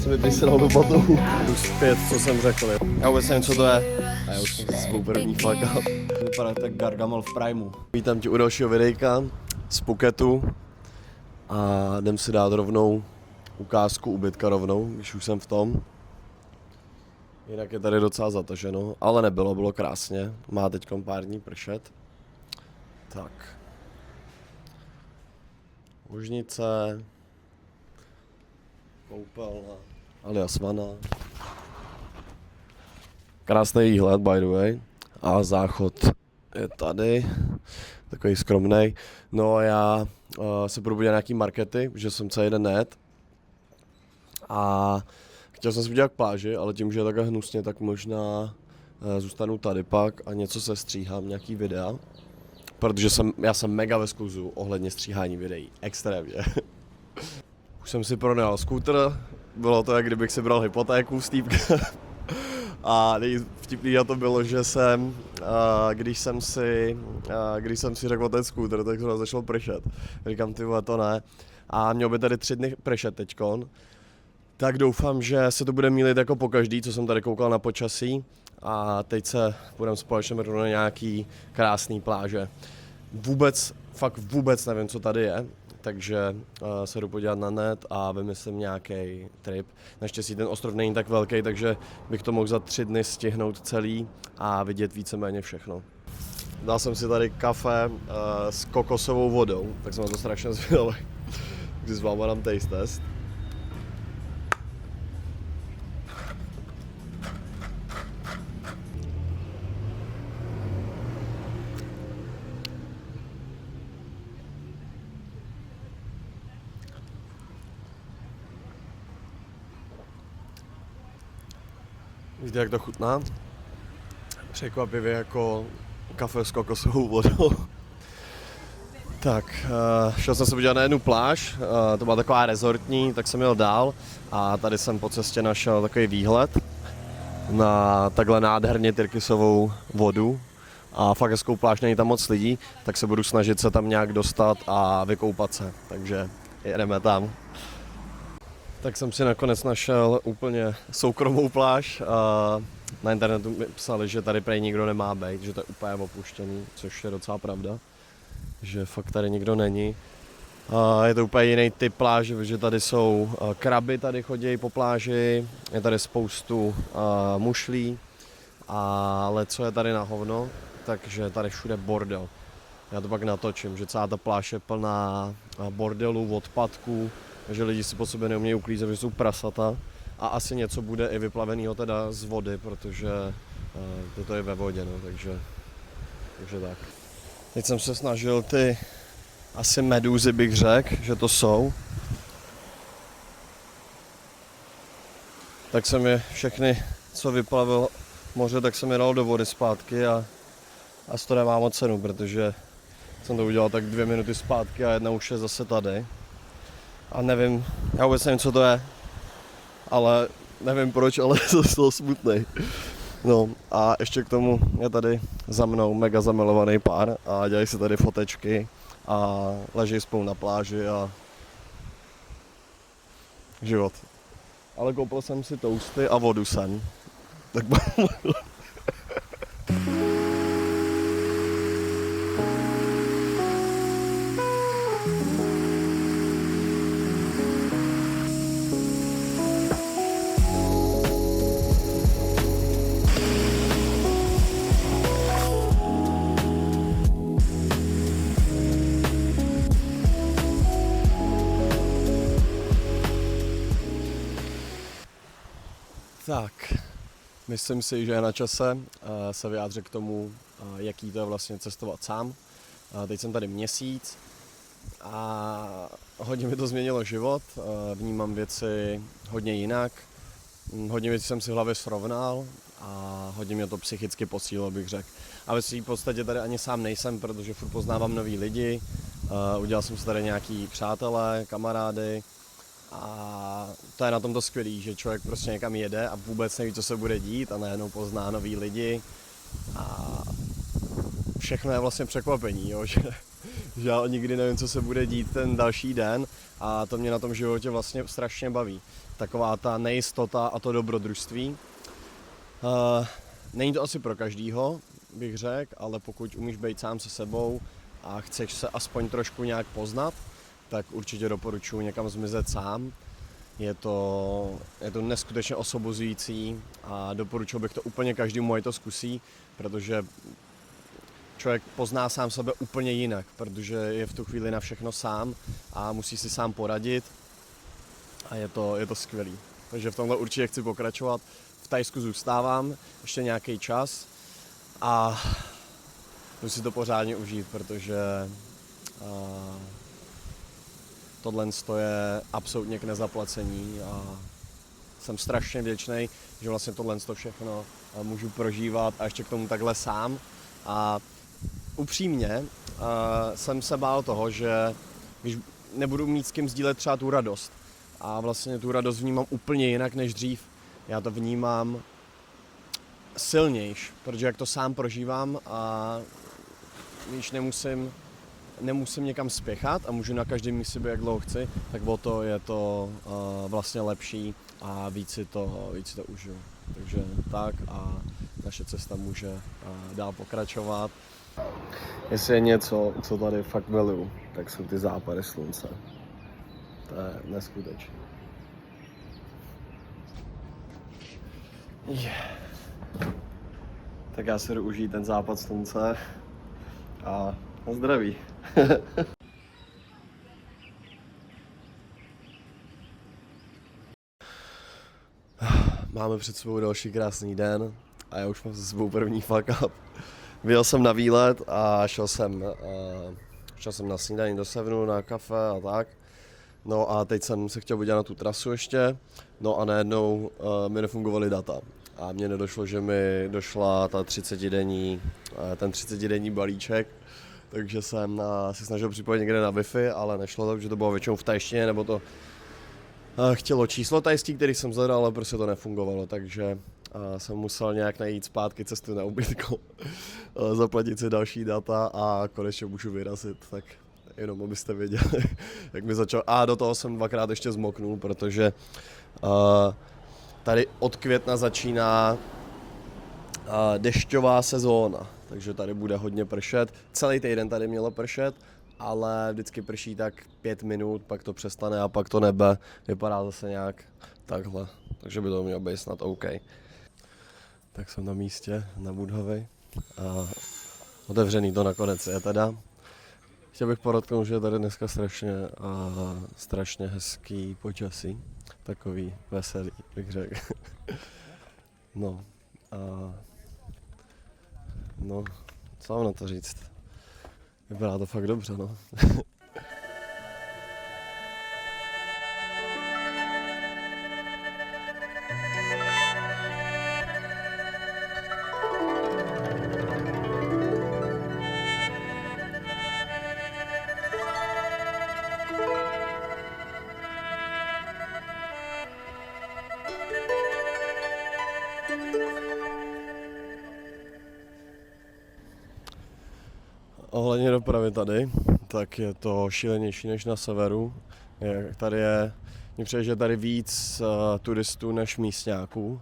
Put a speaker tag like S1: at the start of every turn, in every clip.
S1: jsem mi vysral do batohu. Jdu zpět, co jsem řekl. Já vůbec nevím, co to je. A já už jsem svou první fuck up. Vypadá tak Gargamel v Primu. Vítám tě u dalšího videjka z Phuketu. A jdem si dát rovnou ukázku ubytka rovnou, když už jsem v tom. Jinak je tady docela zataženo, ale nebylo, bylo krásně. Má teď pár dní pršet. Tak. Ložnice. Koupelna. Alias vana. Krásný výhled, by the way. A záchod je tady. Takový skromnej. No a já se budu podívat nějaký markety, že jsem celý den nejet. A chtěl jsem si udělat k pláži, ale tím, že je takhle hnusně, tak možná zůstanu tady pak a něco se stříhám, nějaký videa. Protože já jsem mega ve skluzu ohledně stříhání videí, extrémně. Už jsem si pronajal skútr, bylo to, jak kdybych si bral hypotéku s týpkem. A nejvtipný na to bylo, že když jsem si řekl ten skútr, tak to začalo pršet. Říkám, ty vole, to ne. A měl by tady 3 dny pršet teďkon. Tak doufám, že se to bude mýlit jako pokaždý, co jsem tady koukal na počasí. A teď se budeme společně mrknout na nějaký krásný pláže. Fakt vůbec nevím, co tady je. Takže se jdu podívat na net a vymyslím nějaký trip. Naštěstí ten ostrov není tak velký, takže bych to mohl za 3 dny stihnout celý a vidět víceméně všechno. Dal jsem si tady kafe s kokosovou vodou, tak jsem na to strašně zvědavý. Když s váma dám taste test. Víte, jak to chutná? Překvapivě jako kafe s kokosovou vodou. Tak, šel jsem se podívat na jednu pláž, to byla taková rezortní, tak jsem jel dál a tady jsem po cestě našel takový výhled na takhle nádherně tyrkysovou vodu a fakt hezkou pláž, není tam moc lidí, tak se budu snažit se tam nějak dostat a vykoupat se, takže jedeme tam. Tak jsem si nakonec našel úplně soukromou pláž. Na internetu mi psali, že tady prej nikdo nemá být, že to je úplně opuštěný, což je docela pravda, že fakt tady nikdo není. Je to úplně jiný typ pláže, že tady jsou kraby, tady chodí po pláži, je tady spoustu mušlí, ale co je tady na hovno, takže tady všude bordel. Já to pak natočím, že celá ta pláž je plná bordelů, odpadků, že lidi si po sobě neumějí uklízet, že jsou prasata a asi něco bude i vyplavenýho teda z vody, protože to je ve vodě, no, takže tak. Teď jsem se snažil ty asi medúzy bych řekl, že to jsou. Tak jsem je všechny, co vyplavil moře, tak jsem je dal do vody zpátky a to nemá moc cenu, protože jsem to udělal tak 2 minuty zpátky a jedna už je zase tady. A nevím, já vůbec nevím, co to je, ale nevím proč, ale jsem z toho smutnej. No a ještě k tomu je tady za mnou mega zamilovaný pár a dělají si tady fotečky a leží spolu na pláži a život. Ale koupil jsem si toasty a vodu sem. Tak Tak, myslím si, že je na čase se vyjádřit k tomu, jaký to je vlastně cestovat sám. Teď jsem tady měsíc a hodně mi to změnilo život, vnímám věci hodně jinak. Hodně věcí jsem si v hlavě srovnal a hodně mě to psychicky posílilo, bych řekl. A ve své podstatě tady ani sám nejsem, protože furt poznávám nový lidi, udělal jsem si tady nějaký přátelé, kamarády. A to je na tomto skvělý, že člověk prostě někam jede a vůbec neví, co se bude dít a najednou pozná nový lidi a všechno je vlastně překvapení, jo? Že já nikdy nevím, co se bude dít ten další den a to mě na tom životě vlastně strašně baví. Taková ta nejistota a to dobrodružství. Není to asi pro každýho, bych řekl, ale pokud umíš být sám se sebou a chceš se aspoň trošku nějak poznat, tak určitě doporučuji někam zmizet sám. Je to neskutečně osobozující a doporučil bych to úplně každému, ať to zkusí, protože člověk pozná sám sebe úplně jinak, protože je v tu chvíli na všechno sám a musí si sám poradit a je to skvělý. Takže v tomhle určitě chci pokračovat. V Thajsku zůstávám ještě nějaký čas a musím si to pořádně užít, protože tohle je absolutně k nezaplacení a jsem strašně vděčný, že vlastně tohle všechno můžu prožívat a ještě k tomu takhle sám. A upřímně jsem se bál toho, že když nebudu mít s kým sdílet třeba tu radost. A vlastně tu radost vnímám úplně jinak než dřív. Já to vnímám silnějš, protože jak to sám prožívám a když nemusím někam spěchat a můžu na každém místě být, jak dlouho chci, tak o to je to vlastně lepší a víc si to užiju. Takže tak a naše cesta může dál pokračovat. Jestli je něco, co tady fakt miluju, tak jsou ty západy slunce. To je neskutečné. Tak já si jdu užít ten západ slunce a na zdraví. Máme před sebou další krásný den a já už mám za sebou první fuck up. Vyjel jsem na výlet a šel jsem na snídani do Sevenu, na kafe a tak. No a teď jsem se chtěl podívat na tu trasu ještě, no a najednou mi nefungovaly data. A mně nedošlo, že mi došla ten 30denní balíček, takže jsem se snažil připojit někde na Wi-Fi, ale nešlo to, protože to bylo většinou v tajštině, nebo to chtělo číslo tajský, který jsem zadal, ale prostě to nefungovalo, takže jsem musel nějak najít zpátky cestu na ubytko, zaplatit si další data a konečně můžu vyrazit, tak jenom abyste věděli, jak mi začal. A do toho jsem dvakrát ještě zmoknul, protože tady od května začíná dešťová sezóna, takže tady bude hodně pršet. Celý týden tady mělo pršet, ale vždycky prší tak 5 minut, pak to přestane a pak to nebe vypadá zase nějak takhle. Takže by to mělo být snad OK. Tak jsem na místě, na Budhovi. Otevřený to nakonec je teda. Chtěl bych podotknout, že je tady dneska strašně hezký počasí. Takový veselý, bych řekl. No, co mám na to říct? Vypadá to fakt dobře, no. Ohledně dopravy tady, tak je to šílenější než na severu. Mně přijde, že tady víc turistů než místňáků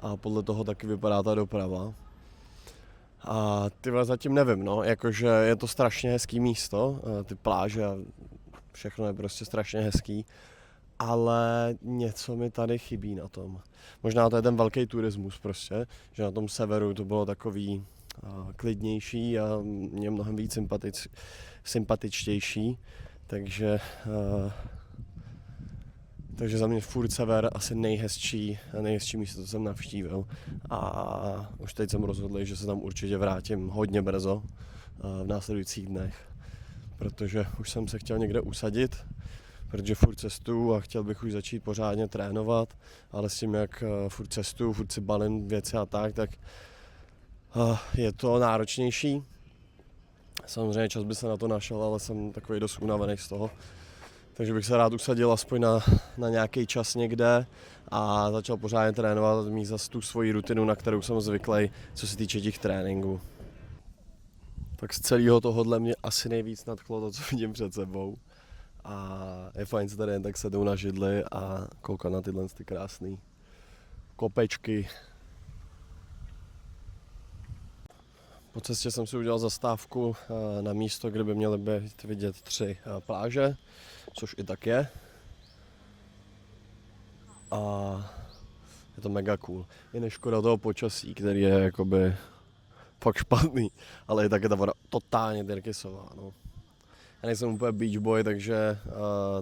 S1: a podle toho taky vypadá ta doprava. A zatím nevím, no, jakože je to strašně hezký místo, ty pláže a všechno je prostě strašně hezký, ale něco mi tady chybí na tom. Možná to je ten velký turismus prostě, že na tom severu to bylo takový klidnější a mě mnohem víc sympatičtější, takže za mě furt sever asi nejhezčí místo, co jsem navštívil a už teď jsem rozhodl, že se tam určitě vrátím hodně brzo v následujících dnech, protože už jsem se chtěl někde usadit, protože furt cestuju a chtěl bych už začít pořádně trénovat, ale s tím, jak furt cestuju, furt si balím věci a tak je to náročnější. Samozřejmě čas by se na to našel, ale jsem takový dost unavený z toho. Takže bych se rád usadil aspoň na nějaký čas někde a začal pořádně trénovat a mít zase tu svoji rutinu, na kterou jsem zvyklý, co se týče těch tréninků. Tak z celého tohohle mě asi nejvíc nadchlo to, co vidím před sebou. A je fajn se tady jen tak sednout na židli a koukat na tyhle ty krásné kopečky. Po cestě jsem si udělal zastávku na místo, kde by měly být vidět 3 pláže, což i tak je. A je to mega cool. Je neškoda toho počasí, který je jakoby fakt špatný, ale i tak je ta voda totálně tyrkysová. No. Já nejsem úplně beach boy, takže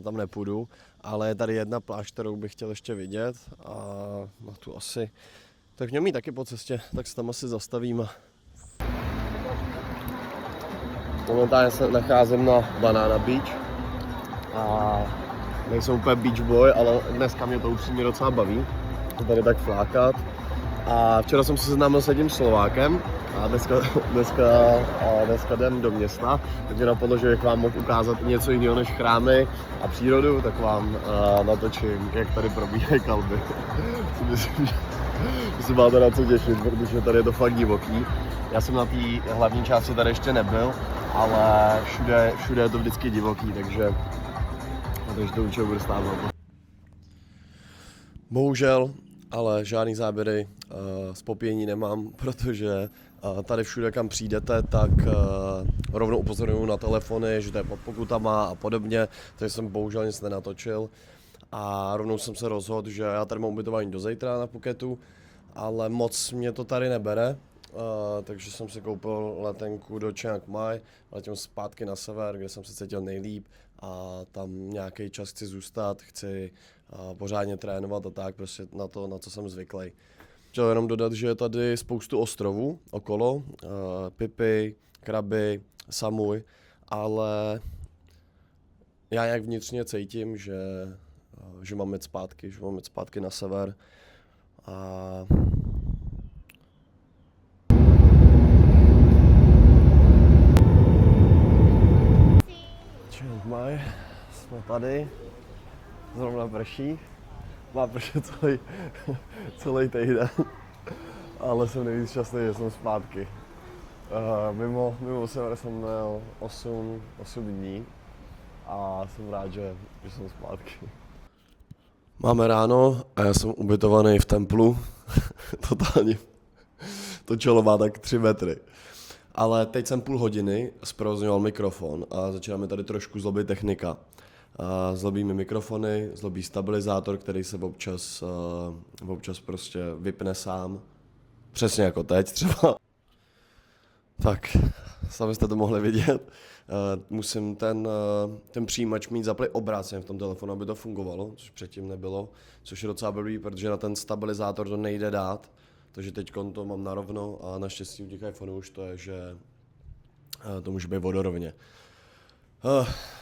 S1: tam nepůjdu, ale je tady jedna pláž, kterou bych chtěl ještě vidět a na tu asi, tak měl mít taky po cestě, tak se tam asi zastavím. Momentálně se nacházím na Banana Beach a nejsem úplně beach boy, ale dneska mě to upřímně docela baví, to tady tak flákat. A včera jsem se seznámil s jedním Slovákem a dneska jdem do města, tak mě napadlo, že bych vám mohl ukázat něco jiného než chrámy a přírodu, tak vám natočím, jak tady probíhají kalby. Myslím, že se máte na co těšit, protože tady je to fakt divoký. Já jsem na té hlavní části tady ještě nebyl, ale všude je to vždycky divoký, takže to určitě bude stát za to. Bohužel, ale žádný záběry z popění nemám, protože tady všude, kam přijdete, tak rovnou upozorňuji na telefony, že to je pod pokutama a podobně, takže jsem bohužel nic nenatočil. A rovnou jsem se rozhodl, že já tady mám ubytování do zítra na Phuketu, ale moc mě to tady nebere, takže jsem si koupil letenku do Chiang Mai, letím zpátky na sever, kde jsem se cítil nejlíp a tam nějaký čas chci zůstat, chci pořádně trénovat a tak, prostě na co jsem zvyklý. Chtěl jenom dodat, že je tady spoustu ostrovů okolo, Phi Phi, Krabi, Samui, ale já nějak vnitřně cítím, že mám jít zpátky na sever. A Chiang Mai, jsme tady, zrovna prší, má pršet celý týden, ale jsem nejvíc šťastný, že jsem zpátky. Mimo sever jsem měl 8 dní a jsem rád, že jsem zpátky. Máme ráno a já jsem ubytovaný v templu, totálně. To čelo má tak 3 metry. Ale teď jsem půl hodiny zprovozňoval mikrofon a začíná mi tady trošku zlobit technika. Zlobí mi mikrofony, zlobí stabilizátor, který se občas prostě vypne sám. Přesně jako teď třeba. Tak, sami jste to mohli vidět. Musím ten přijímač mít zaplý obráceně v tom telefonu, aby to fungovalo, což předtím nebylo, což je docela blbý, protože na ten stabilizátor to nejde dát, takže teď to mám narovno a naštěstí u těch iPhoneů už to je, že to může být vodorovně.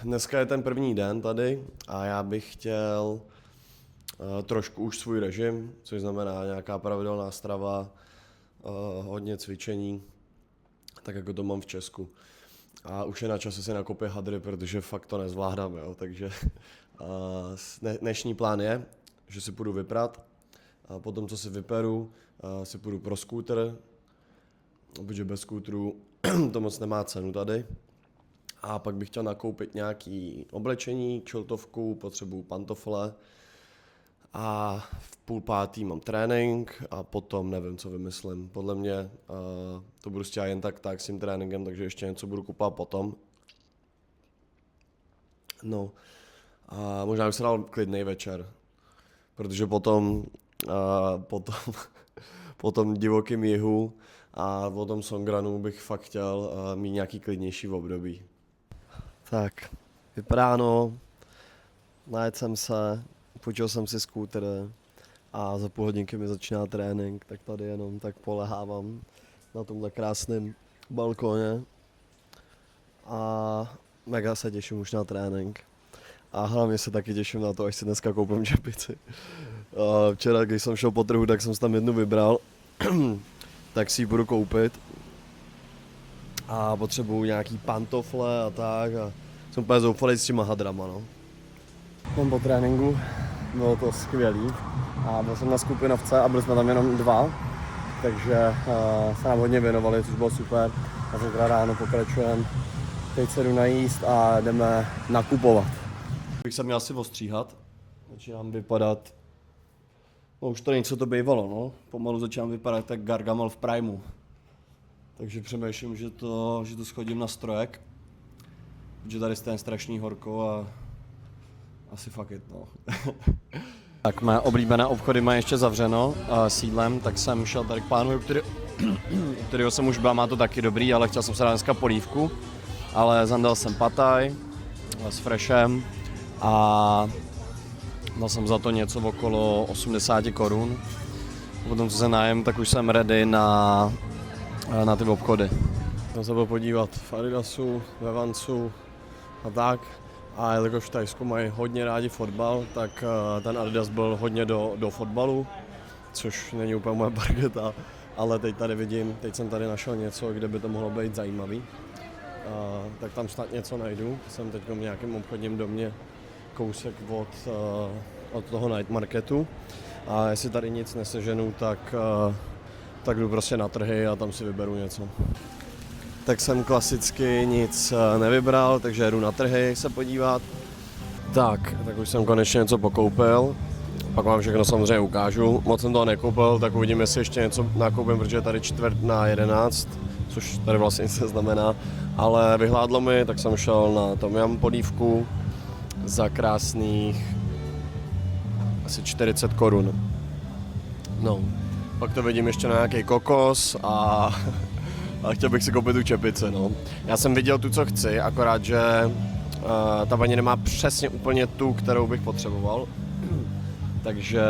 S1: Dneska je ten první den tady a já bych chtěl trošku už svůj režim, což znamená nějaká pravidelná strava, hodně cvičení, tak jako to mám v Česku. A už je na čase si nakoupit hadry, protože fakt to nezvládám, jo. Takže dnešní plán je, že si půjdu vyprat a potom, co si vyperu, si půjdu pro skútr, protože bez skútru to moc nemá cenu tady. A pak bych chtěl nakoupit nějaký oblečení, kšiltovku, potřebuju pantofle a v 4:30 mám trénink a potom nevím, co vymyslím. Podle mě to budu stěhat jen tak s tím tréninkem, takže ještě něco budu kupovat potom. No a možná bych se dal klidnej večer, protože potom po tom divokým jihu a po tom Songranu bych fakt chtěl mít nějaký klidnější období. Tak, vypráno, najet jsem se, půjčil jsem si skútr a za půl hodinky mi začíná trénink, tak tady jenom tak polehávám na tomhle krásném balkóně a mega se těším už na trénink. A hlavně se taky těším na to, až si dneska koupím čepici. Včera, když jsem šel po trhu, tak jsem si tam jednu vybral, tak si ji budu koupit. A potřebuju nějaký pantofle a tak a jsem úplně zoufalý s těma hadrama, no. Mám po tréninku, bylo to skvělý a byl jsem na skupinovce a byli jsme tam jenom 2, takže se nám hodně věnovali, což bylo super. A zítra ráno pokračujeme, teď se jdu najíst a jdeme nakupovat. Bych se měl asi ostříhat. Začínám vypadat... No už to není, co to bývalo, no. Pomalu začínám vypadat tak Gargamel v Primu. Takže přemýšlím, že to schodím na strojek. Protože tady je strašný horko a... Asi fuck it, no.
S2: Tak mé oblíbené obchody mají ještě zavřeno sídlem, tak jsem šel tady k pánu, kterého jsem už byl, má to taky dobrý, ale chtěl jsem se dát dneska polívku. Ale zandal jsem pataj s freshem a dal jsem za to něco okolo 80 korun. Potom, co se najem, tak už jsem ready na ty obchody.
S1: Jsem se byl podívat v Adidasu, ve Vancu a tak. A jelikož v Thajsku mají hodně rádi fotbal, tak ten Adidas byl hodně do fotbalu, což není úplně moje parketa, ale teď tady vidím, teď jsem tady našel něco, kde by to mohlo být zajímavý. Tak tam snad něco najdu. Jsem teď v nějakém obchodním domě kousek od toho night marketu. A jestli tady nic neseženu, tak jdu prostě na trhy a tam si vyberu něco. Tak jsem klasicky nic nevybral, takže jdu na trhy se podívat. Tak už jsem konečně něco pokoupil. Pak vám všechno samozřejmě ukážu. Moc jsem toho nekoupil, tak uvidím, jestli ještě něco nakoupím, protože je tady 10:45, což tady vlastně nic neznamená. Ale vyhládlo mi, tak jsem šel na tom yum polívku za krásných asi 40 korun. No, pak to vidím ještě na nějaký kokos a chtěl bych si koupit tu čepici, no. Já jsem viděl tu, co chci, akorát, že ta paní nemá přesně úplně tu, kterou bych potřeboval. Takže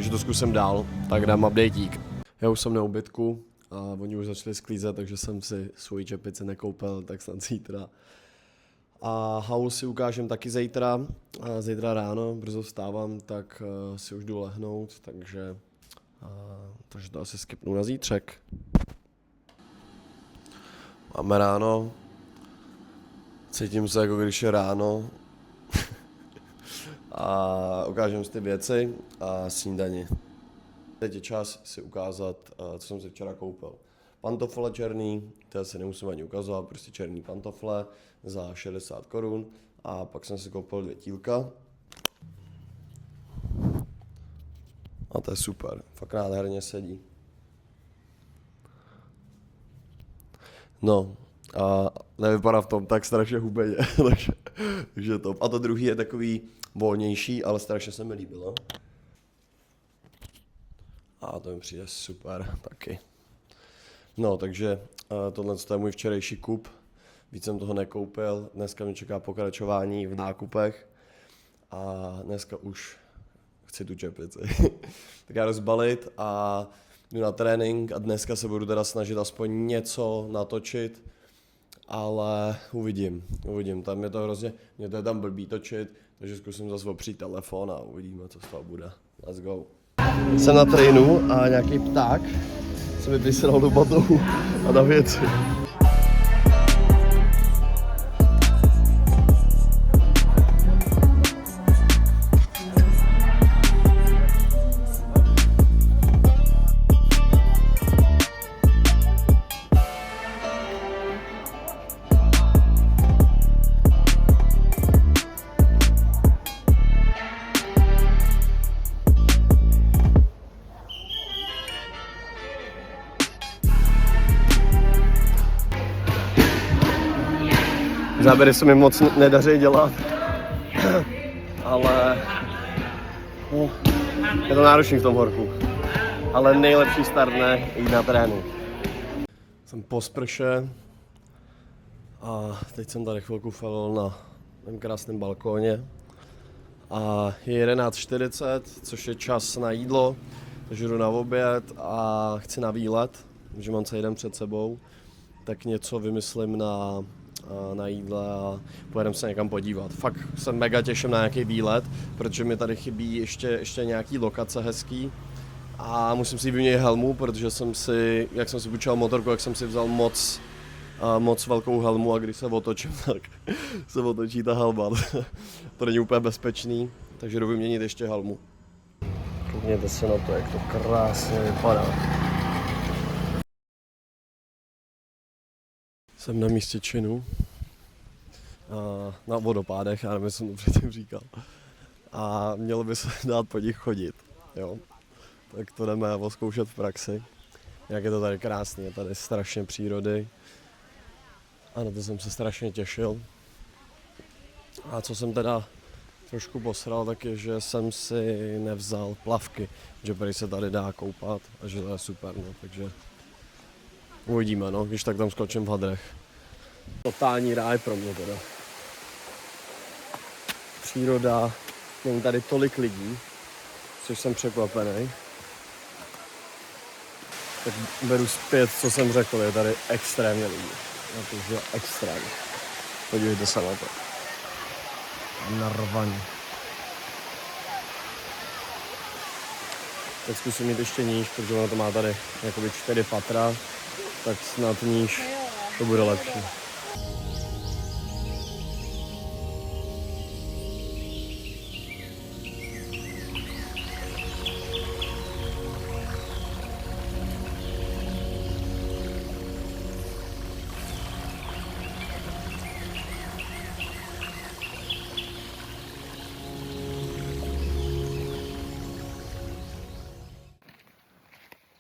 S1: to zkusím dál, tak dám updateík. Já už jsem na ubytku a oni už začali sklízet, takže jsem si svoji čepici nekoupil, tak snad zítra. A house si ukážem taky zítra ráno, brzo vstávám, tak si už jdu lehnout, takže to asi skipnu na zítřek. Máme ráno, cítím se jako když je ráno a ukážem si ty věci a snídani. Teď je čas si ukázat, co jsem si včera koupil. Pantofle černý, které se nemusím ani ukazovat, prostě černý pantofle za 60 korun a pak jsem si koupil 2 tílka. A to je super, fakt nádherně sedí. No a nevypadá v tom tak strašně hubeně, takže to. A to druhý je takový volnější, ale strašně se mi líbilo. A to mi přijde super taky. No, takže tohle je můj včerejší kup. Víc jsem toho nekoupil. Dneska mě čeká pokračování v nákupech. A dneska už chci tu čepici. Tak já rozbalit a jdu na trénink a dneska se budu teda snažit aspoň něco natočit. Ale uvidím. Tam je to hrozně, mě to je tam blbý točit, takže zkusím zase opřít telefon a uvidíme, co z toho bude. Let's go. Jsem na trénu a nějaký pták se mi vysral do batohu a na věci. Záběry se mi moc nedaří dělat, ale je to náročný v tom horku. Ale nejlepší start dne jít na trénink. Jsem po sprše a teď jsem tady chvilku falil na mém krásném balkóně. A je 11:40, což je čas na jídlo, takže jdu na oběd a chci na výlet, protože mám celý den před sebou, tak něco vymyslím na jídle a pojedeme se někam podívat. Fakt se mega těším na nějaký výlet, protože mi tady chybí ještě nějaký lokace hezký a musím si vyměnit helmu, protože jak jsem si půjčil motorku, jak jsem si vzal moc velkou helmu a když se otočím, tak se otočí ta helma. To není úplně bezpečný, takže jdu vyměnit ještě helmu. Koukněte se na to, jak to krásně vypadá. Jsem na místě činu. na vodopádech, já nevím, jsem to předtím říkal. A mělo by se dát po nich chodit, jo. Tak to jdeme zkoušet v praxi. Jak je to tady krásný, je tady strašně přírody. A na to jsem se strašně těšil. A co jsem teda trošku posral, tak je, že jsem si nevzal plavky, že prý se tady dá koupat a že to je super, no, takže uvidíme, no, když tak tam skočím v hadrech. Totální ráj pro mě teda. Příroda, není tady tolik lidí, což jsem překvapený. Tak beru zpět, co jsem řekl, je tady extrémně lidí. Jakože extrémně. Podívejte se na to. Narvaný. Tak zkusím jít ještě níž, protože ono to má tady jakoby 4 patra, tak snad níž to bude lepší.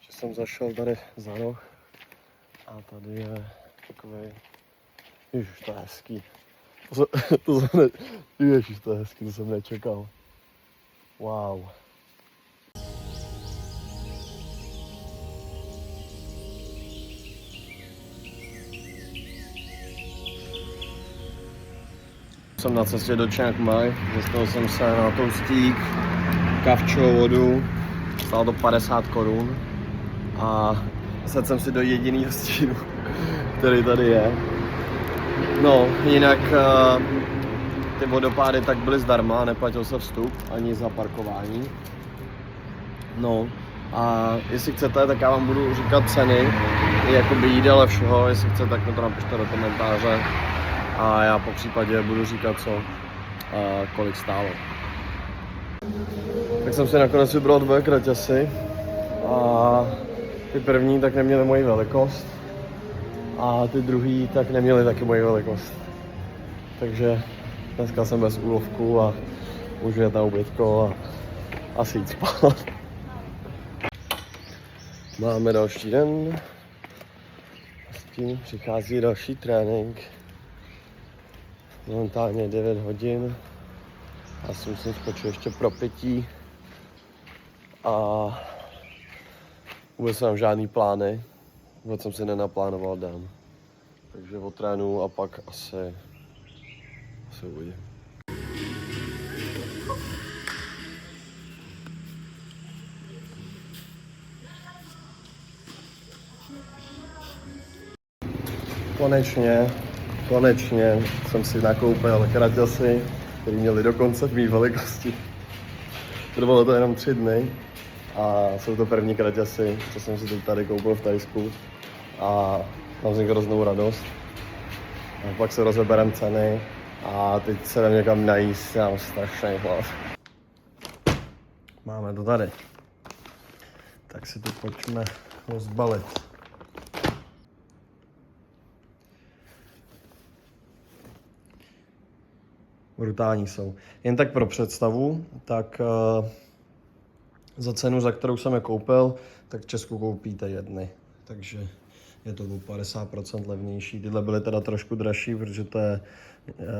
S1: Jsem zašel tady za roh a tady je takový, ježiš, to je hezký. Ježiš, to je hezký, to jsem nečekal. Wow. Jsem na cestě do Chiang Mai, dostal jsem se na toustík, kavčovou vodu, stálo to 50 korun. A sedl jsem si do jediného stínu, který tady je. No, jinak ty vodopády tak byly zdarma, neplatil se vstup ani za parkování. No a jestli chcete, tak já vám budu říkat ceny, jakoby jídel a všeho, jestli chcete, tak mi to napište do komentáře a já po případě budu říkat co kolik stálo. Tak jsem si nakonec vybral 2 kraťasy a ty první tak neměly moji velikost a ty druhý tak neměly taky moji velikost. Takže dneska jsem bez úlovku a můžu jet na ubytko a asi jít spát. Máme další den. S tím přichází další trénink. Momentálně 9 hodin. Já si musím skočit ještě pro pití. A vůbec nemám žádný plány. Vůbec jsem si nenaplánoval den. Takže otrénu a pak asi uvidím. Konečně jsem si nakoupil kraťasy, které měly dokonce v mý velikosti. Trvalo to jenom 3 dny a jsou to první kraťasy, co jsem si teď tady koupil v Thajsku a mám z nich hroznou radost. A pak se rozebereme ceny a teď se jdem někam najíst, já mám strašný hlad. Máme to tady. Tak si to pojďme rozbalit. Brutální jsou. Jen tak pro představu, tak za cenu, za kterou jsem je koupil, tak v Česku koupíte jedny. Takže je to o 50% levnější. Tyhle byly teda trošku dražší, protože to je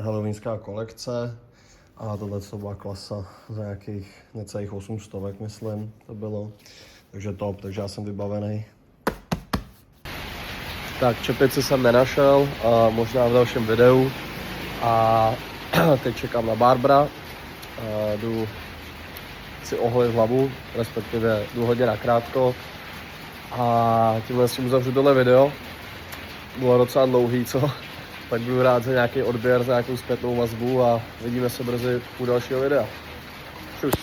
S1: halloweenská kolekce. A tohle to byla klasa za nějakých necelých 800, myslím, to bylo. Takže top, takže já jsem vybavený. Tak čepici jsem nenašel, možná v dalším videu. A teď čekám na Barbara, jdu si oholit hlavu, respektive jdu hodně nakrátko a tímhle si uzavřu tohle video, bylo docela dlouhý, co? Tak budu rád za nějaký odběr, za nějakou zpětnou vazbu a vidíme se brzy u dalšího videa. Čus.